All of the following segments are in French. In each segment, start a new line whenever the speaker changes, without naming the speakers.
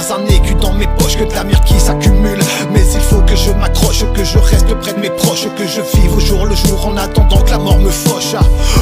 pas un écu dans mes poches, que de la merde qui s'accumule. Mais il faut que je m'accroche, que je reste près de mes proches, que je vive au jour le jour en attendant que la mort me fauche.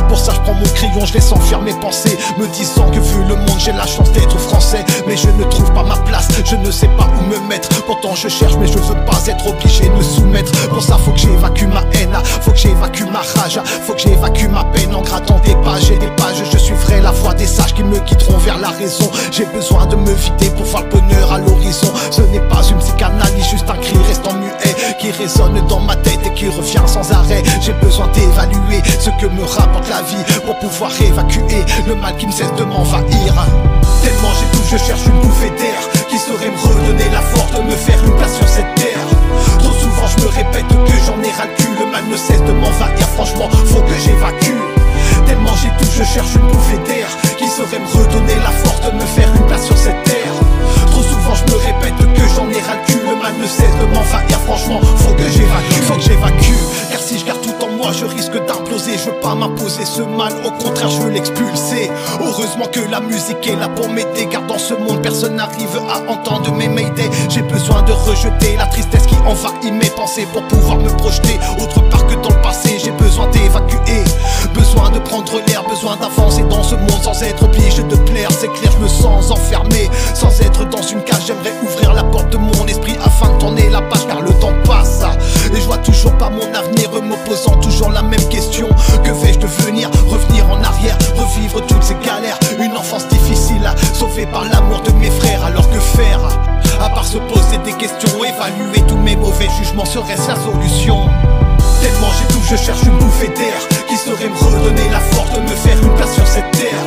Pour ça je prends mon crayon, je laisse enfuir mes pensées, me disant que vu le monde j'ai la chance d'être français. Mais je ne trouve pas ma place, je ne sais pas où me mettre. Pourtant je cherche mais je veux pas être obligé de me soumettre. Pour ça faut que j'évacue ma haine, faut que j'évacue ma rage, faut que j'évacue ma peine en grattant des pages et des pages. Je suivrai la voie des sages qui me guideront vers la raison. J'ai besoin de me vider pour voir le bonheur à l'horizon. Ce n'est pas une psychanalyse, juste un cri restant muet qui résonne dans ma tête et qui revient sans arrêt. J'ai besoin d'évaluer ce que me rapporte la vie pour pouvoir évacuer le mal qui ne cesse de m'envahir. Tellement j'ai tout, je cherche une bouffée d'air qui saurait me redonner la force de me faire une place sur cette terre. Trop souvent je me répète que j'en ai ras le cul, le mal ne cesse de m'envahir, franchement faut que j'évacue. Tellement j'ai tout, je cherche une bouffée d'air qui saurait me redonner la force de me faire une place sur cette terre. Trop souvent je me répète que j'en ai ras le cul, le mal ne cesse de m'envahir, franchement faut que j'évacue, faut que j'évacue. Car si je garde tout en moi je risque d'imploser. Je veux pas m'imposer ce mal, au contraire je veux l'expulser. Heureusement que la musique est là pour m'aider, car dans ce monde personne n'arrive à entendre mes mayday. J'ai besoin de rejeter la tristesse qui envahit mes pensées pour pouvoir me projeter autre part que dans le passé. J'ai besoin d'évacuer, besoin de prendre l'air, besoin d'avancer dans ce monde sans être obligé de plaire. C'est clair, je me sens enfermé, sans être dans une cage. J'aimerais ouvrir la porte de mon esprit afin de tourner la page, car le temps passe et je vois toujours pas mon avenir, me posant toujours la même question. Que vais-je devenir? Revenir en arrière, revivre toutes ces galères, une enfance difficile, sauvée par l'amour de mes frères. Alors que faire? À part se poser des questions, évaluer tous mes mauvais jugements, serait-ce la solution? Tellement j'ai tout, je cherche une bouffée d'air qui saurait me redonner la force de me faire une place sur cette terre.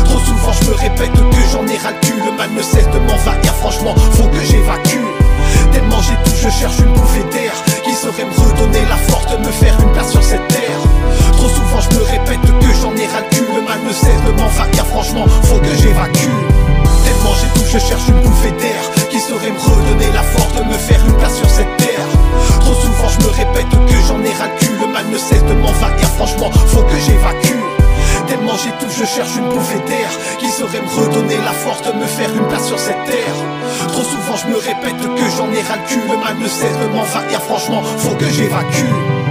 Trop souvent je me répète que j'en ai ras le cul, le mal ne cesse de m'envahir, franchement faut que j'évacue. Tellement j'ai tout, je cherche une bouffée d'air qui saurait me redonner la force de me faire une place sur cette terre. Trop souvent je me répète que j'en ai ras le cul, le mal ne cesse de m'envahir, franchement faut que j'évacue. Tellement j'ai tout, je cherche une bouffée d'air qui saurait me redonner la force de me faire une place sur cette terre. Trop souvent je me répète que j'en ai ras le cul, le mal ne cesse de m'envahir, franchement faut que j'évacue. Tellement j'ai tout, je cherche une bouffée d'air qui saurait me redonner la force de me faire une place sur cette terre. Trop souvent je me répète que j'en ai ras le cul, le mal ne cesse de m'envahir, franchement faut que j'évacue.